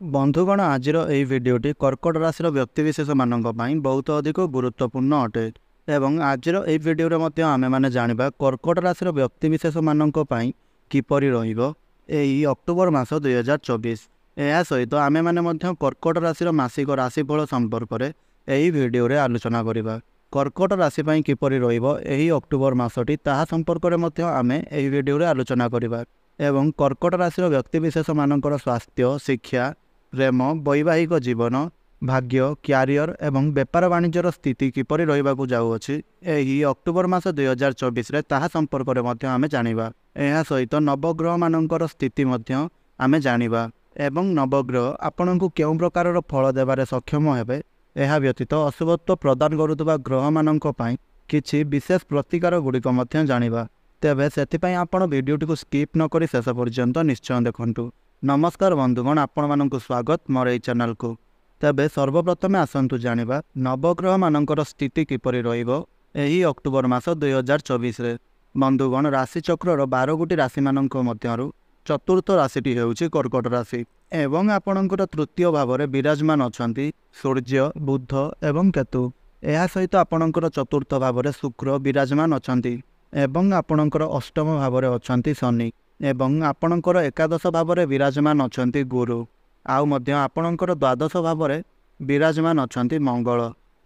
बंधुगण आज भिडटी कर्कट राशि व्यक्तिशेष मान बहुत अधिक गुरुत्वपूर्ण अटे एवं आज भिडियो आमे माने जानिबा कर्कट राशि व्यक्तिशेष मान किपर अक्टोबर मास 2024 यह सहित आमे माने कर्कट राशि मासिक राशिफल संपर्क में यही भिडियो आलोचना करवा कर्कट राशि किपर अक्टोबर मासटी ताहा संपर्क में आमे यही भिडियो आलोचना करवा एवं कर्कट राशि व्यक्तिशेष मानकर स्वास्थ्य शिक्षा प्रेम वैवाहिक जीवन भाग्य क्यारियर एवं बेपार वाणिज्यर स्थिति किपर रहिबाकु जाउअछि एही अक्टोबर मास 2024 रे ताहा संपर्क रे मध्य आमे जानिबा। एहा सहित नवग्रह मानकर स्थिति मध्य आमे जानिबा एवं नवग्रह आपनकु केउ प्रकार फल देबारे सक्षम हेबे एहा व्यतीत अशुभत्व प्रदान करुवा ग्रह मानक पई किछि विशेष प्रतिकार गुड़िक मध्य जानिबा। तेबे सेथिपई आपण वीडियोटी को स्किप न करी शेष पर्यंत निश्चय देखंतु। नमस्कार बंधुगण, आपण मानकु स्वागत मोर एई चैनल को। तेबे सर्वप्रथम आसंतु जानिबा नवग्रह मानकर स्थिति किपरि रहिबो एही अक्टोबर मास 2024 रे। बंधुगण राशि चक्र 12 गोटी राशि मानक मध्यरु चतुर्थ राशिटी हेउछि कर्कट राशि एवं आपणकर तृतीय भाव में विराजमान अछंती सूर्य बुध एवं केतु। एहा सहित आपणकर चतुर्थ भाव में शुक्र विराजमान अछंती एवं आपणकर अष्टम भाव में अछंती शनि एवं आपणकर एकादश भाव में विराजमान अछंती गुरु आउ मध्य आपणकर द्वादश भाव में विराजमान अछंती मंगल।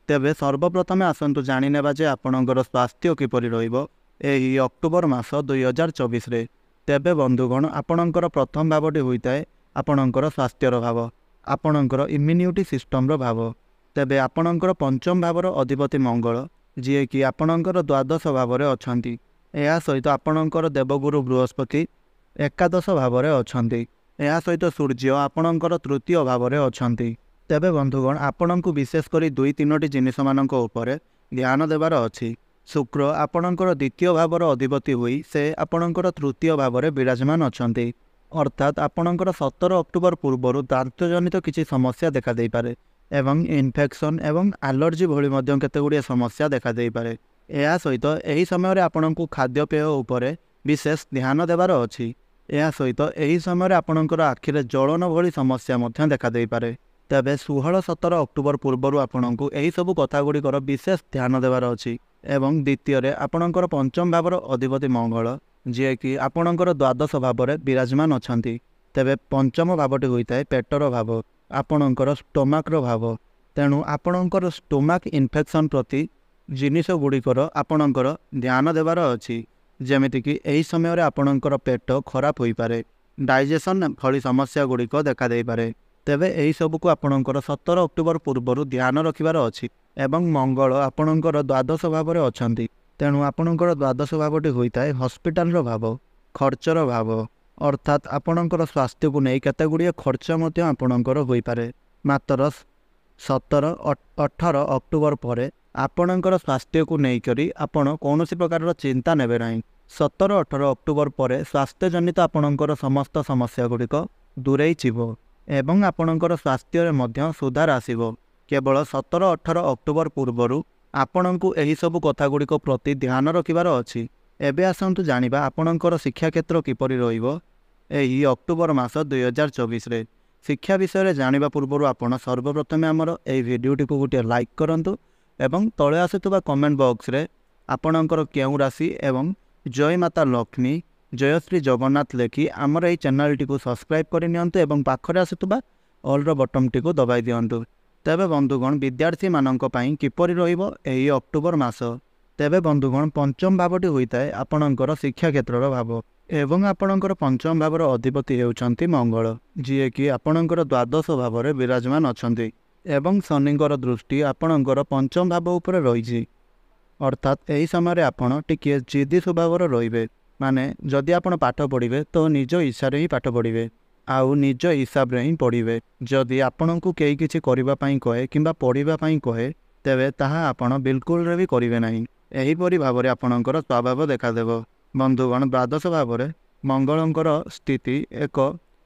तेबे सर्वप्रथमे आसंतु जानि नेबा जे आपणकर स्वास्थ्य किपरि रहिबो एही अक्टोबर मास 2024 रे। तेबे बंधुगण आपणकर प्रथम भावटी होइताए आपणकर स्वास्थ्यर भाव आपणकर इम्यूनिटी सिस्टम भाव। तेबे आपणकर पंचम भावर अधिपति मंगल जी कि आपणकर द्वादश भाव में अछंती। एहा सहित आपणकर देवगुरु बृहस्पति एकादश भाव में अछंती। एहा सहित सूर्य आपणकर तृतीय भाव में अछंती। तेबे बंधुगण आपणकु विशेषकर दुई तीनोटी जिनिस मानक उपरे ध्यान देवार अछि। शुक्र आपणकर द्वितीय भावर अधिपति हुई से आपणकर तृतीय भाव में विराजमान अछंती अर्थात आपणकर 17 अक्टोबर पूर्व दांतजनित किसी समस्या देखा दे पारे एवं इन्फेक्शन एवं एलर्जी भली मध्य केतेगुड़िए समस्या देखा दे पारे। एहा सहित एही समय रे आपणकु खाद्यपेय उपरे विशेष ध्यान देवार अछि। एहा सहित एही समय रे आपणकर आखिरे जलन भली समस्या मध्य देखा दे पारे। तेबे 16-17 अक्टोबर पूर्व आपणकु एही सबु कथा गुड़िकर विशेष ध्यान देवार अछि एवं द्वितीय रे आपणकर पंचम भावर अधिपति मंगल जे कि आपणकर द्वादश भाव में विराजमान अछंती। तेबे पंचम भावटी होइताए पेटर भाव आपणकर स्टोमाक्र भाव। तेणु आपणकर स्टोमाक इन्फेक्शन प्रति जिनिस गुड़िकर आपणकर ध्यान देवार अछि। जेमितिकी एही समय रे आपणकर पेट खराब होई पारे डाइजेशन भली समस्या गुड़िक देखा दे पारे। तेबे एही सबको आपणकर 17 अक्टोबर पूर्व ध्यान रखिबार अछि एवं मंगल आपणकर द्वादश भाव में अछंती। तेणु आपणकर द्वादश भावटी होइताए हॉस्पिटल भाव खर्चर भाव अर्थात आपणकर स्वास्थ्य को नहीं केतेगुड़िए खर्च मध्य आपणकर होई पारे। मात्र 17-18 अक्टोबर पर आपणकर स्वास्थ्य को नहीं करी आपण कौनसी प्रकार चिंता नेबे नहीं। 17-18 अक्टोबर पर स्वास्थ्य जनित आपणकर समस्त समस्या गुड़िक दूरेई जीवो एवं आपणकर स्वास्थ्य रे मध्य सुधार आसीबो। केवल 17-18 अक्टोबर पूर्व आपणकु एही सबु कथा गुड़िक प्रति ध्यान रखिबार अछि। एबे आसंतु जानिबा आपणकर शिक्षा क्षेत्र किपरि रहिबो एही अक्टोबर मास 2024 रे। शिक्षा विषय रे जानिबा पूर्व आपण सर्वप्रथमे आमर एही भिडियोटी को गोटे लाइक करंतु एवं तळे आसुतबा कमेंट बॉक्स रे आपणकर केउ राशि एवं जय माता लक्ष्मी जय श्री जगन्नाथ लेखि आमर एही चैनल को सब्सक्राइब करि नियंतु एवं पाखरे आसुतबा ऑल रो बटन टी को दबाई दियंतु। तेबे बंधुगण विद्यार्थी मानक पई किपरि रहिबो एही अक्टोबर मास। तेबे बंधुगण पंचम भावटी होइताए आपणकर शिक्षा क्षेत्रर भाव एवं आपणकर पंचम भावर अधिपति हेउचंती मंगल जी कि आपणकर द्वादश भाव में विराजमान अछंती एवं शनिकर दृष्टि आपणकर पंचम भाव उपरे रहिछि। अर्थात एही समय रे आपण टिके जिद्दी स्वभावर रहिबे माने जदि आपण पाठ पढ़िबे तो निज इच्छा रे ही पाठ पढ़िबे आउ निज हिसाब रे ही पढ़िबे। जदि आपणकु केही किछि करिबा पई कहे किंबा पढ़िबा पई कहे तेबे ताहा आपण बिल्कुल रे भी करिवे नाही। एही परि भाव रे आपणकर स्वभाव देखा देबो। बंधुगण द्वादश भाव में मंगलंकर स्थिति एक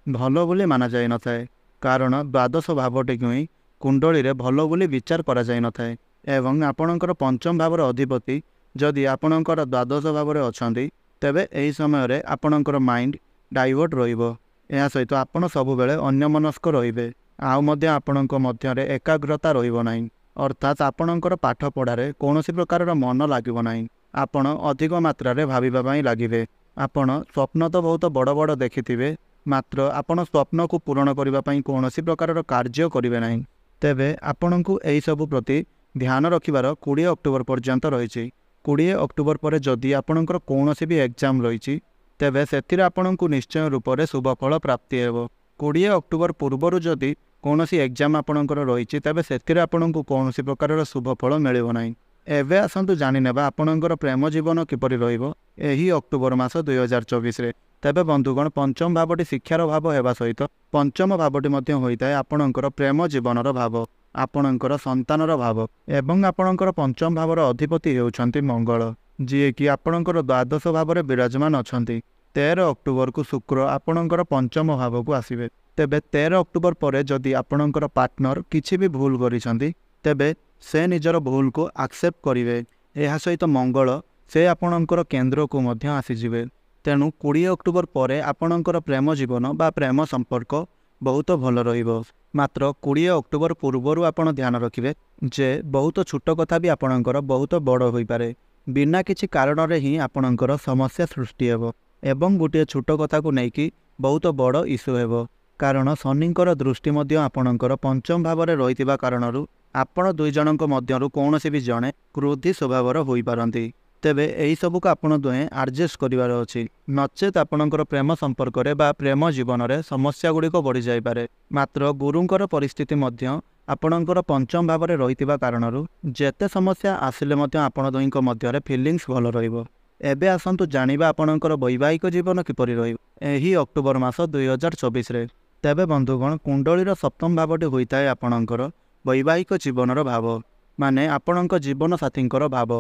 भल बोली माना जाई न थाए कारण द्वादश भावटी को ही कुंडली रे भल बोली विचार करा जाई न थाए एवं आपणकर पंचम भावर अधिपति जदि आपणकर द्वादश भाव में अछंती तेबे एही समय रे आपणकर माइंड डाइवर्ट रहिबो ଏହା ସହିତ ଆପଣ ସବୁବେଳେ ଅନ୍ୟମନସ୍କ ରହିବେ। ଆଉ ମଧ୍ୟ ଆପଣଙ୍କ ମଧ୍ୟରେ ଏକାଗ୍ରତା ରହିବ ନାହିଁ, ଅର୍ଥାତ୍ ଆପଣଙ୍କର ପାଠ ପଢ଼ାରେ କୌଣସି ପ୍ରକାରର ମନ ଲାଗିବ ନାହିଁ। ଆପଣ ଅଧିକ ମାତ୍ରାରେ ଭାବିବା ପାଇଁ ଲାଗିବେ। ଆପଣ ସ୍ୱପ୍ନ ତ ବହୁତ ବଡ଼ ବଡ଼ ଦେଖିଥିବେ, ମାତ୍ର ଆପଣ ସ୍ୱପ୍ନକୁ ପୂରଣ କରିବା ପାଇଁ କୌଣସି ପ୍ରକାରର କାର୍ଯ୍ୟ କରିବେ ନାହିଁ। ତେବେ ଆପଣଙ୍କୁ ଏହିସବୁ ପ୍ରତି ଧ୍ୟାନ ରଖିବାର 20 ଅକ୍ଟୋବର ପର୍ଯ୍ୟନ୍ତ ରହିଛି। 20 ଅକ୍ଟୋବର ପରେ ଯଦି ଆପଣଙ୍କର କୌଣସି ବି ଏକ୍ଜାମ୍ ରହିଛି, ତେବେ ସେଥିରେ ଆପଣଙ୍କୁ ନିଶ୍ଚୟ ରୂପରେ ଶୁଭଫଳ ପ୍ରାପ୍ତି ହେବ। 20 ଅକ୍ଟୋବର ପୂର୍ବରୁ ଯଦି କୌଣସି ଏକ୍ଜାମ୍ ଆପଣଙ୍କର ରହିଛି, ତେବେ ସେଥିରେ ଆପଣଙ୍କୁ କୌଣସି ପ୍ରକାରର ଶୁଭଫଳ ମିଳିବ ନାହିଁ। ଏବେ ଆସନ୍ତୁ ଜାଣିନେବା ଆପଣଙ୍କର ପ୍ରେମ ଜୀବନ କିପରି ରହିବ ଏହି ଅକ୍ଟୋବର ମାସ 2024ରେ। ତେବେ ବନ୍ଧୁଗଣ, ପଞ୍ଚମ ଭାବଟି ଶିକ୍ଷାର ଭାବ ହେବା ସହିତ ପଞ୍ଚମ ଭାବଟି ମଧ୍ୟ ହୋଇଥାଏ ଆପଣଙ୍କର ପ୍ରେମ ଜୀବନର ଭାବ, ଆପଣଙ୍କର ସନ୍ତାନର ଭାବ। ଏବଂ ଆପଣଙ୍କର ପଞ୍ଚମ ଭାବର ଅଧିପତି ହେଉଛନ୍ତି ମଙ୍ଗଳ, ଯିଏକି ଆପଣଙ୍କର ଦ୍ୱାଦଶ ଭାବରେ ବିରାଜମାନ ଅଛନ୍ତି। 13 ଅକ୍ଟୋବରକୁ ଶୁକ୍ର ଆପଣଙ୍କର ପଞ୍ଚମ ଭାବକୁ ଆସିବେ। ତେବେ 13 ଅକ୍ଟୋବର ପରେ ଯଦି ଆପଣଙ୍କର ପାର୍ଟନର କିଛି ବି ଭୁଲ କରିଛନ୍ତି, ତେବେ ସେ ନିଜର ଭୁଲକୁ ଆକ୍ସେପ୍ଟ କରିବେ। ଏହା ସହିତ ମଙ୍ଗଳ ସେ ଆପଣଙ୍କର କେନ୍ଦ୍ରକୁ ମଧ୍ୟ ଆସିଯିବେ। ତେଣୁ 20 ଅକ୍ଟୋବର ପରେ ଆପଣଙ୍କର ପ୍ରେମ ଜୀବନ ବା ପ୍ରେମ ସମ୍ପର୍କ ବହୁତ ଭଲ ରହିବ। ମାତ୍ର 20 ଅକ୍ଟୋବର ପୂର୍ବରୁ ଆପଣ ଧ୍ୟାନ ରଖିବେ ଯେ ବହୁତ ଛୋଟ କଥା ବି ଆପଣଙ୍କର ବହୁତ ବଡ଼ ହୋଇପାରେ। ବିନା କିଛି କାରଣରେ ହିଁ ଆପଣଙ୍କର ସମସ୍ୟା ସୃଷ୍ଟି ହେବ ଏବଂ ଗୋଟିଏ ଛୋଟ କଥାକୁ ନେଇକି ବହୁତ ବଡ଼ ଇସ୍ୟୁ ହେବ। କାରଣ ଶନିଙ୍କର ଦୃଷ୍ଟି ମଧ୍ୟ ଆପଣଙ୍କର ପଞ୍ଚମ ଭାବରେ ରହିଥିବା କାରଣରୁ ଆପଣ ଦୁଇ ଜଣଙ୍କ ମଧ୍ୟରୁ କୌଣସି ବି ଜଣେ କ୍ରୋଧୀ ସ୍ୱଭାବର ହୋଇପାରନ୍ତି। ତେବେ ଏହିସବୁକୁ ଆପଣ ଦୁହେଁ ଆଡ଼ଜଷ୍ଟ କରିବାର ଅଛି, ନଚେତ୍ ଆପଣଙ୍କର ପ୍ରେମ ସମ୍ପର୍କରେ ବା ପ୍ରେମ ଜୀବନରେ ସମସ୍ୟା ଗୁଡ଼ିକ ବଢ଼ିଯାଇପାରେ। ମାତ୍ର ଗୁରୁଙ୍କର ପରିସ୍ଥିତି ମଧ୍ୟ ଆପଣଙ୍କର ପଞ୍ଚମ ଭାବରେ ରହିଥିବା କାରଣରୁ ଯେତେ ସମସ୍ୟା ଆସିଲେ ମଧ୍ୟ ଆପଣ ଦୁହିଁଙ୍କ ମଧ୍ୟରେ ଫିଲିଂସ୍ ଭଲ ରହିବ। ଏବେ ଆସନ୍ତୁ ଜାଣିବା ଆପଣଙ୍କର ବୈବାହିକ ଜୀବନ କିପରି ରହିବ ଏହି ଅକ୍ଟୋବର ମାସ 2024ରେ। ତେବେ ବନ୍ଧୁଗଣ, କୁଣ୍ଡଳୀର ସପ୍ତମ ଭାବଟି ହୋଇଥାଏ ଆପଣଙ୍କର ବୈବାହିକ ଜୀବନର ଭାବ, ମାନେ ଆପଣଙ୍କ ଜୀବନ ସାଥୀଙ୍କର ଭାବ।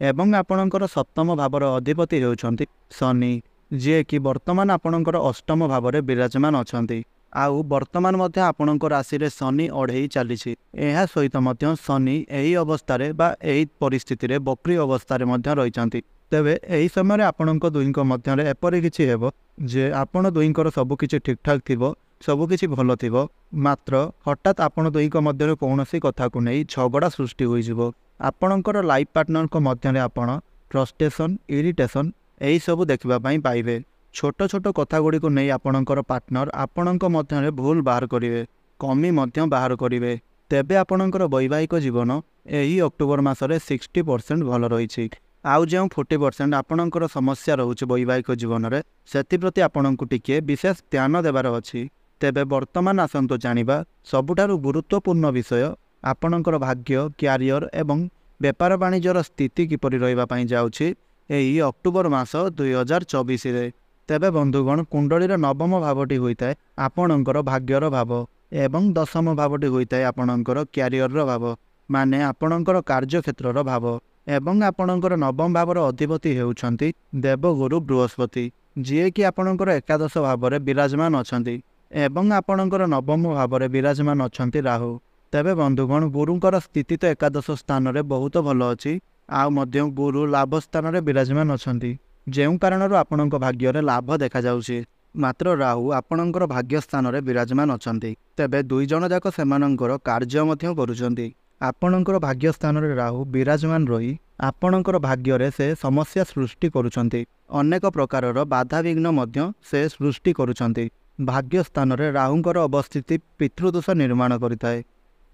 ଏବଂ ଆପଣଙ୍କର ସପ୍ତମ ଭାବର ଅଧିପତି ହେଉଛନ୍ତି ଶନି, ଯିଏକି ବର୍ତ୍ତମାନ ଆପଣଙ୍କର ଅଷ୍ଟମ ଭାବରେ ବିରାଜମାନ ଅଛନ୍ତି। ଆଉ ବର୍ତ୍ତମାନ ମଧ୍ୟ ଆପଣଙ୍କ ରାଶିରେ ଶନି ଅଢ଼େଇ ଚାଲିଛି। ଏହା ସହିତ ମଧ୍ୟ ଶନି ଏହି ଅବସ୍ଥାରେ ବା ଏହି ପରିସ୍ଥିତିରେ ବକ୍ରି ଅବସ୍ଥାରେ ମଧ୍ୟ ରହିଛନ୍ତି। ତେବେ ଏହି ସମୟରେ ଆପଣଙ୍କ ଦୁହିଁଙ୍କ ମଧ୍ୟରେ ଏପରି କିଛି ହେବ ଯେ ଆପଣ ଦୁହିଁଙ୍କର ସବୁକିଛି ଠିକ୍ଠାକ୍ ଥିବ, ସବୁକିଛି ଭଲ ଥିବ, ମାତ୍ର ହଠାତ୍ ଆପଣ ଦୁହିଁଙ୍କ ମଧ୍ୟରେ କୌଣସି କଥାକୁ ନେଇ ଝଗଡ଼ା ସୃଷ୍ଟି ହୋଇଯିବ। ଆପଣଙ୍କର ଲାଇଫ୍ ପାର୍ଟନରଙ୍କ ମଧ୍ୟରେ ଆପଣ ଫ୍ରଷ୍ଟ୍ରେସନ୍, ଇରିଟେସନ୍ ଏହିସବୁ ଦେଖିବା ପାଇଁ ପାଇବେ। ଛୋଟ ଛୋଟ କଥା ଗୁଡ଼ିକୁ ନେଇ ଆପଣଙ୍କର ପାର୍ଟନର ଆପଣଙ୍କ ମଧ୍ୟରେ ଭୁଲ ବାହାର କରିବେ, କମି ମଧ୍ୟ ବାହାର କରିବେ। ତେବେ ଆପଣଙ୍କର ବୈବାହିକ ଜୀବନ ଏହି ଅକ୍ଟୋବର ମାସରେ 60% ଭଲ ରହିଛି। ଆଉ ଯେଉଁ 40% ଆପଣଙ୍କର ସମସ୍ୟା ରହୁଛି ବୈବାହିକ ଜୀବନରେ, ସେଥିପ୍ରତି ଆପଣଙ୍କୁ ଟିକିଏ ବିଶେଷ ଧ୍ୟାନ ଦେବାର ଅଛି। ତେବେ ବର୍ତ୍ତମାନ ଆସନ୍ତୁ ଜାଣିବା ସବୁଠାରୁ ଗୁରୁତ୍ୱପୂର୍ଣ୍ଣ ବିଷୟ, ଆପଣଙ୍କର ଭାଗ୍ୟ, କ୍ୟାରିୟର ଏବଂ ବେପାର ବାଣିଜ୍ୟର ସ୍ଥିତି କିପରି ରହିବା ପାଇଁ ଯାଉଛି ଏହି ଅକ୍ଟୋବର ମାସ 2024ରେ। ତେବେ ବନ୍ଧୁଗଣ, କୁଣ୍ଡଳୀର ନବମ ଭାବଟି ହୋଇଥାଏ ଆପଣଙ୍କର ଭାଗ୍ୟର ଭାବ ଏବଂ ଦଶମ ଭାବଟି ହୋଇଥାଏ ଆପଣଙ୍କର କ୍ୟାରିୟରର ଭାବ, ମାନେ ଆପଣଙ୍କର କାର୍ଯ୍ୟକ୍ଷେତ୍ରର ଭାବ। ଏବଂ ଆପଣଙ୍କର ନବମ ଭାବର ଅଧିପତି ହେଉଛନ୍ତି ଦେବଗୁରୁ ବୃହସ୍ପତି, ଯିଏକି ଆପଣଙ୍କର ଏକାଦଶ ଭାବରେ ବିରାଜମାନ ଅଛନ୍ତି ଏବଂ ଆପଣଙ୍କର ନବମ ଭାବରେ ବିରାଜମାନ ଅଛନ୍ତି ରାହୁ। ତେବେ ବନ୍ଧୁଗଣ, ଗୁରୁଙ୍କର ସ୍ଥିତି ତ ଏକାଦଶ ସ୍ଥାନରେ ବହୁତ ଭଲ ଅଛି, ଆଉ ମଧ୍ୟ ଗୁରୁ ଲାଭ ସ୍ଥାନରେ ବିରାଜମାନ ଅଛନ୍ତି, ଯେଉଁ କାରଣରୁ ଆପଣଙ୍କ ଭାଗ୍ୟରେ ଲାଭ ଦେଖାଯାଉଛି। ମାତ୍ର ରାହୁ ଆପଣଙ୍କର ଭାଗ୍ୟ ସ୍ଥାନରେ ବିରାଜମାନ ଅଛନ୍ତି। ତେବେ ଦୁଇ ଜଣ ଯାକ ସେମାନଙ୍କର କାର୍ଯ୍ୟ ମଧ୍ୟ କରୁଛନ୍ତି। ଆପଣଙ୍କର ଭାଗ୍ୟ ସ୍ଥାନରେ ରାହୁ ବିରାଜମାନ ରହି ଆପଣଙ୍କର ଭାଗ୍ୟରେ ସେ ସମସ୍ୟା ସୃଷ୍ଟି କରୁଛନ୍ତି, ଅନେକ ପ୍ରକାରର ବାଧାବିଘ୍ନ ମଧ୍ୟ ସେ ସୃଷ୍ଟି କରୁଛନ୍ତି। ଭାଗ୍ୟ ସ୍ଥାନରେ ରାହୁଙ୍କର ଅବସ୍ଥିତି ପିତୃଦୋଷ ନିର୍ମାଣ କରିଥାଏ।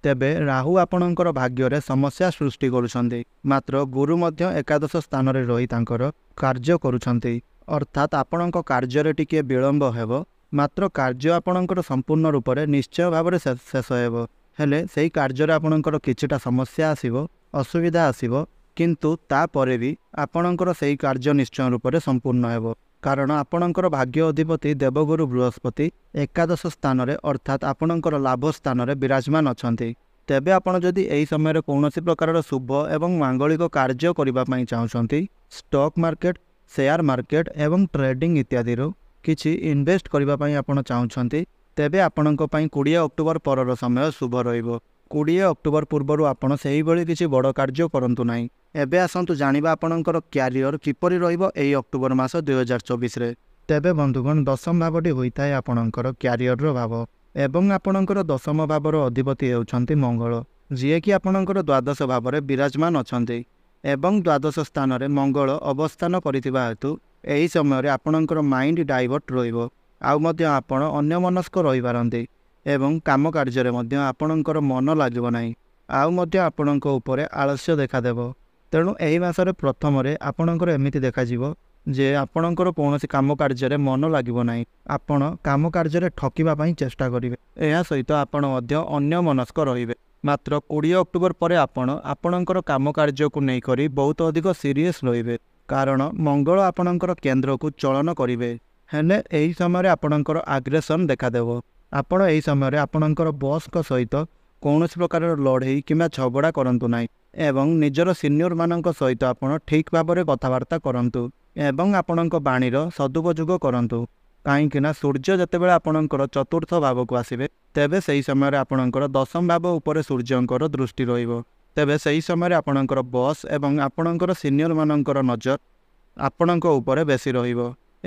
ତେବେ ରାହୁ ଆପଣଙ୍କର ଭାଗ୍ୟରେ ସମସ୍ୟା ସୃଷ୍ଟି କରୁଛନ୍ତି, ମାତ୍ର ଗୁରୁ ମଧ୍ୟ ଏକାଦଶ ସ୍ଥାନରେ ରହି ତାଙ୍କର କାର୍ଯ୍ୟ କରୁଛନ୍ତି। ଅର୍ଥାତ୍ ଆପଣଙ୍କ କାର୍ଯ୍ୟରେ ଟିକିଏ ବିଳମ୍ବ ହେବ, ମାତ୍ର କାର୍ଯ୍ୟ ଆପଣଙ୍କର ସମ୍ପୂର୍ଣ୍ଣ ରୂପରେ ନିଶ୍ଚୟ ଭାବରେ ଶେଷ ହେବ। ହେଲେ ସେହି କାର୍ଯ୍ୟରେ ଆପଣଙ୍କର କିଛିଟା ସମସ୍ୟା ଆସିବ, ଅସୁବିଧା ଆସିବ, କିନ୍ତୁ ତାପରେ ବି ଆପଣଙ୍କର ସେହି କାର୍ଯ୍ୟ ନିଶ୍ଚୟ ରୂପରେ ସମ୍ପୂର୍ଣ୍ଣ ହେବ। କାରଣ ଆପଣଙ୍କର ଭାଗ୍ୟ ଅଧିପତି ଦେବଗୁରୁ ବୃହସ୍ପତି ଏକାଦଶ ସ୍ଥାନରେ ଅର୍ଥାତ୍ ଆପଣଙ୍କର ଲାଭ ସ୍ଥାନରେ ବିରାଜମାନ ଅଛନ୍ତି। ତେବେ ଆପଣ ଯଦି ଏହି ସମୟରେ କୌଣସି ପ୍ରକାରର ଶୁଭ ଏବଂ ମାଙ୍ଗଳିକ କାର୍ଯ୍ୟ କରିବା ପାଇଁ ଚାହୁଁଛନ୍ତି, ଷ୍ଟକ୍ ମାର୍କେଟ, ସେୟାର ମାର୍କେଟ ଏବଂ ଟ୍ରେଡିଂ ଇତ୍ୟାଦିରୁ କିଛି ଇନଭେଷ୍ଟ କରିବା ପାଇଁ ଆପଣ ଚାହୁଁଛନ୍ତି, ତେବେ ଆପଣଙ୍କ ପାଇଁ 20 ଅକ୍ଟୋବର ପରର ସମୟ ଶୁଭ ରହିବ। 20 ଅକ୍ଟୋବର ପୂର୍ବରୁ ଆପଣ ସେହିଭଳି କିଛି ବଡ଼ କାର୍ଯ୍ୟ କରନ୍ତୁ ନାହିଁ। ଏବେ ଆସନ୍ତୁ ଜାଣିବା ଆପଣଙ୍କର କ୍ୟାରିୟର କିପରି ରହିବ ଏହି ଅକ୍ଟୋବର ମାସ 2024ରେ। ତେବେ ବନ୍ଧୁଗଣ ଦଶମ ଭାବଟି ହୋଇଥାଏ ଆପଣଙ୍କର କ୍ୟାରିୟରର ଭାବ ଏବଂ ଆପଣଙ୍କର ଦଶମ ଭାବର ଅଧିପତି ହେଉଛନ୍ତି ମଙ୍ଗଳ, ଯିଏକି ଆପଣଙ୍କର ଦ୍ୱାଦଶ ଭାବରେ ବିରାଜମାନ ଅଛନ୍ତି ଏବଂ ଦ୍ୱାଦଶ ସ୍ଥାନରେ ମଙ୍ଗଳ ଅବସ୍ଥାନ କରିଥିବା ହେତୁ ଏହି ସମୟରେ ଆପଣଙ୍କର ମାଇଣ୍ଡ ଡାଇଭର୍ଟ ରହିବ, ଆଉ ମଧ୍ୟ ଆପଣ ଅନ୍ୟମନସ୍କ ରହିପାରନ୍ତି ଏବଂ କାମ କାର୍ଯ୍ୟରେ ମଧ୍ୟ ଆପଣଙ୍କର ମନ ଲାଗିବ ନାହିଁ, ଆଉ ମଧ୍ୟ ଆପଣଙ୍କ ଉପରେ ଆଳସ୍ୟ ଦେଖାଦେବ। ତେଣୁ ଏହି ମାସରେ ପ୍ରଥମରେ ଆପଣଙ୍କର ଏମିତି ଦେଖାଯିବ ଯେ ଆପଣଙ୍କର କୌଣସି କାମ କାର୍ଯ୍ୟରେ ମନ ଲାଗିବ ନାହିଁ, ଆପଣ କାମ କାର୍ଯ୍ୟରେ ଠକିବା ପାଇଁ ଚେଷ୍ଟା କରିବେ। ଏହା ସହିତ ଆପଣ ମଧ୍ୟ ଅନ୍ୟମନସ୍କ ରହିବେ। ମାତ୍ର 20 ଅକ୍ଟୋବର ପରେ ଆପଣ ଆପଣଙ୍କର କାମ କାର୍ଯ୍ୟକୁ ନେଇକରି ବହୁତ ଅଧିକ ସିରିୟସ୍ ରହିବେ, କାରଣ ମଙ୍ଗଳ ଆପଣଙ୍କର କେନ୍ଦ୍ରକୁ ଚଳନ କରିବେ। ହେଲେ ଏହି ସମୟରେ ଆପଣଙ୍କର ଆଗ୍ରେସନ୍ ଦେଖାଦେବ। ଆପଣ ଏହି ସମୟରେ ଆପଣଙ୍କର ବସ୍ଙ୍କ ସହିତ କୌଣସି ପ୍ରକାରର ଲଢ଼େଇ କିମ୍ବା ଝଗଡ଼ା କରନ୍ତୁ ନାହିଁ ଏବଂ ନିଜର ସିନିୟରମାନଙ୍କ ସହିତ ଆପଣ ଠିକ୍ ଭାବରେ କଥାବାର୍ତ୍ତା କରନ୍ତୁ ଏବଂ ଆପଣଙ୍କ ବାଣୀର ସଦୁପଯୋଗ କରନ୍ତୁ, କାହିଁକିନା ସୂର୍ଯ୍ୟ ଯେତେବେଳେ ଆପଣଙ୍କର ଚତୁର୍ଥ ଭାବକୁ ଆସିବେ ତେବେ ସେହି ସମୟରେ ଆପଣଙ୍କର ଦଶମ ଭାବ ଉପରେ ସୂର୍ଯ୍ୟଙ୍କର ଦୃଷ୍ଟି ରହିବ। ତେବେ ସେହି ସମୟରେ ଆପଣଙ୍କର ବସ୍ ଏବଂ ଆପଣଙ୍କର ସିନିୟରମାନଙ୍କର ନଜର ଆପଣଙ୍କ ଉପରେ ବେଶୀ ରହିବ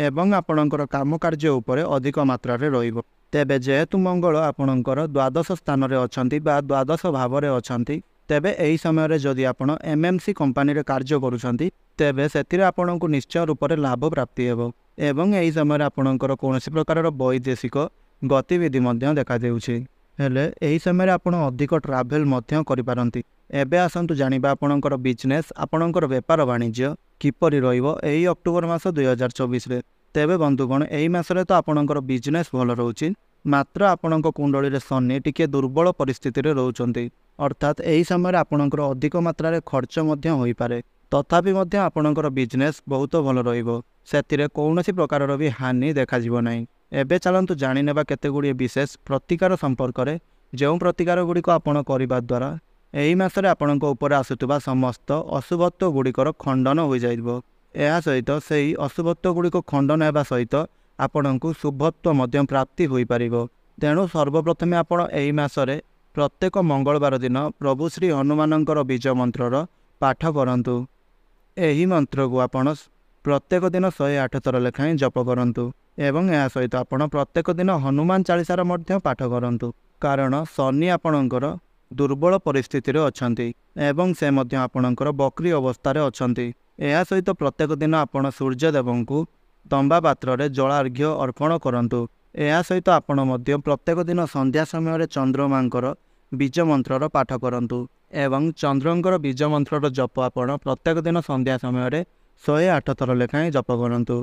ଏବଂ ଆପଣଙ୍କର କାମ କାର୍ଯ୍ୟ ଉପରେ ଅଧିକ ମାତ୍ରାରେ ରହିବ। ତେବେ ଯେହେତୁ ମଙ୍ଗଳ ଆପଣଙ୍କର ଦ୍ୱାଦଶ ସ୍ଥାନରେ ଅଛନ୍ତି ବା ଦ୍ୱାଦଶ ଭାବରେ ଅଛନ୍ତି, ତେବେ ଏହି ସମୟରେ ଯଦି ଆପଣ MNC କମ୍ପାନୀରେ କାର୍ଯ୍ୟ କରୁଛନ୍ତି ତେବେ ସେଥିରେ ଆପଣଙ୍କୁ ନିଶ୍ଚୟ ରୂପରେ ଲାଭ ପ୍ରାପ୍ତି ହେବ ଏବଂ ଏହି ସମୟରେ ଆପଣଙ୍କର କୌଣସି ପ୍ରକାରର ବୈଦେଶିକ ଗତିବିଧି ମଧ୍ୟ ଦେଖାଦେଉଛି। ହେଲେ ଏହି ସମୟରେ ଆପଣ ଅଧିକ ଟ୍ରାଭେଲ୍ ମଧ୍ୟ କରିପାରନ୍ତି। ଏବେ ଆସନ୍ତୁ ଜାଣିବା ଆପଣଙ୍କର ବିଜନେସ୍, ଆପଣଙ୍କର ବେପାର ବାଣିଜ୍ୟ କିପରି ରହିବ ଏହି ଅକ୍ଟୋବର ମାସ 2024ରେ। ତେବେ ବନ୍ଧୁଗଣ ଏହି ମାସରେ ତ ଆପଣଙ୍କର ବିଜନେସ୍ ଭଲ ରହୁଛି, ମାତ୍ର ଆପଣଙ୍କ କୁଣ୍ଡଳୀରେ ଶନି ଟିକିଏ ଦୁର୍ବଳ ପରିସ୍ଥିତିରେ ରହୁଛନ୍ତି, ଅର୍ଥାତ୍ ଏହି ସମୟରେ ଆପଣଙ୍କର ଅଧିକ ମାତ୍ରାରେ ଖର୍ଚ୍ଚ ମଧ୍ୟ ହୋଇପାରେ। ତଥାପି ମଧ୍ୟ ଆପଣଙ୍କର ବିଜନେସ୍ ବହୁତ ଭଲ ରହିବ, ସେଥିରେ କୌଣସି ପ୍ରକାରର ବି ହାନି ଦେଖାଯିବ ନାହିଁ। ଏବେ ଚାଲନ୍ତୁ ଜାଣିନେବା କେତେଗୁଡ଼ିଏ ବିଶେଷ ପ୍ରତିକାର ସମ୍ପର୍କରେ, ଯେଉଁ ପ୍ରତିକାର ଗୁଡ଼ିକ ଆପଣ କରିବା ଦ୍ୱାରା ଏହି ମାସରେ ଆପଣଙ୍କ ଉପରେ ଆସୁଥିବା ସମସ୍ତ ଅଶୁଭତ୍ୱ ଗୁଡ଼ିକର ଖଣ୍ଡନ ହୋଇଯାଇବ। ଏହା ସହିତ ସେହି ଅଶୁଭତ୍ୱ ଗୁଡ଼ିକ ଖଣ୍ଡନ ହେବା ସହିତ ଆପଣଙ୍କୁ ଶୁଭତ୍ୱ ମଧ୍ୟ ପ୍ରାପ୍ତି ହୋଇପାରିବ। ତେଣୁ ସର୍ବପ୍ରଥମେ ଆପଣ ଏହି ମାସରେ ପ୍ରତ୍ୟେକ ମଙ୍ଗଳବାର ଦିନ ପ୍ରଭୁ ଶ୍ରୀ ହନୁମାନଙ୍କର ବୀଜ ମନ୍ତ୍ରର ପାଠ କରନ୍ତୁ। ଏହି ମନ୍ତ୍ରକୁ ଆପଣ ପ୍ରତ୍ୟେକ ଦିନ 108 ଥର ଲେଖାଏଁ ଜପ କରନ୍ତୁ ଏବଂ ଏହା ସହିତ ଆପଣ ପ୍ରତ୍ୟେକ ଦିନ ହନୁମାନ ଚାଳିଶାର ମଧ୍ୟ ପାଠ କରନ୍ତୁ, କାରଣ ଶନି ଆପଣଙ୍କର ଦୁର୍ବଳ ପରିସ୍ଥିତିରେ ଅଛନ୍ତି ଏବଂ ସେ ମଧ୍ୟ ଆପଣଙ୍କର ବକ୍ରି ଅବସ୍ଥାରେ ଅଛନ୍ତି। ଏହା ସହିତ ପ୍ରତ୍ୟେକ ଦିନ ଆପଣ ସୂର୍ଯ୍ୟଦେବଙ୍କୁ ତମ୍ବା ପାତ୍ରରେ ଜଳାର୍ଘ୍ୟ ଅର୍ପଣ କରନ୍ତୁ। ଏହା ସହିତ ଆପଣ ମଧ୍ୟ ପ୍ରତ୍ୟେକ ଦିନ ସନ୍ଧ୍ୟା ସମୟରେ ଚନ୍ଦ୍ରମାଙ୍କର ବୀଜ ମନ୍ତ୍ରର ପାଠ କରନ୍ତୁ ଏବଂ ଚନ୍ଦ୍ରଙ୍କର ବୀଜ ମନ୍ତ୍ରର ଜପ ଆପଣ ପ୍ରତ୍ୟେକ ଦିନ ସନ୍ଧ୍ୟା ସମୟରେ 108 ଥର ଲେଖାଏଁ ଜପ କରନ୍ତୁ।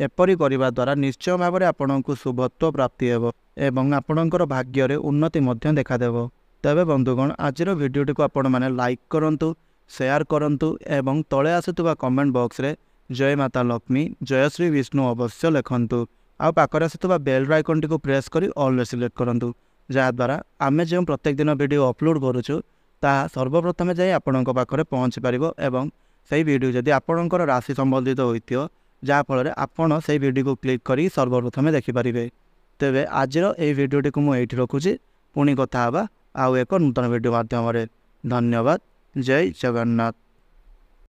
ଏପରି କରିବା ଦ୍ୱାରା ନିଶ୍ଚୟ ଭାବରେ ଆପଣଙ୍କୁ ଶୁଭତ୍ୱ ପ୍ରାପ୍ତି ହେବ ଏବଂ ଆପଣଙ୍କର ଭାଗ୍ୟରେ ଉନ୍ନତି ମଧ୍ୟ ଦେଖାଦେବ। ତେବେ ବନ୍ଧୁଗଣ ଆଜିର ଭିଡ଼ିଓଟିକୁ ଆପଣମାନେ ଲାଇକ୍ କରନ୍ତୁ, ସେୟାର କରନ୍ତୁ ଏବଂ ତଳେ ଆସୁଥିବା କମେଣ୍ଟ ବକ୍ସରେ ଜୟ ମାତା ଲକ୍ଷ୍ମୀ, ଜୟ ଶ୍ରୀ ବିଷ୍ଣୁ ଅବଶ୍ୟ ଲେଖନ୍ତୁ, ଆଉ ପାଖରେ ଆସୁଥିବା ବେଲ୍ ଆଇକନ୍ଟିକୁ ପ୍ରେସ୍ କରି ଅଲ୍ରେ ସିଲେକ୍ଟ କରନ୍ତୁ, ଯାହାଦ୍ୱାରା ଆମେ ଯେଉଁ ପ୍ରତ୍ୟେକ ଦିନ ଭିଡ଼ିଓ ଅପଲୋଡ଼ କରୁଛୁ ତାହା ସର୍ବପ୍ରଥମେ ଯାଇ ଆପଣଙ୍କ ପାଖରେ ପହଞ୍ଚି ପାରିବ ଏବଂ ସେହି ଭିଡ଼ିଓ ଯଦି ଆପଣଙ୍କର ରାଶି ସମ୍ବନ୍ଧିତ ହୋଇଥିବ, ଯାହାଫଳରେ ଆପଣ ସେହି ଭିଡ଼ିଓକୁ କ୍ଲିକ୍ କରି ସର୍ବପ୍ରଥମେ ଦେଖିପାରିବେ। ତେବେ ଆଜିର ଏହି ଭିଡ଼ିଓଟିକୁ ମୁଁ ଏଇଠି ରଖୁଛି, ପୁଣି କଥା ହେବା ଆଉ ଏକ ନୂତନ ଭିଡ଼ିଓ ମାଧ୍ୟମରେ। ଧନ୍ୟବାଦ। ଜୟ ଜଗନ୍ନାଥ।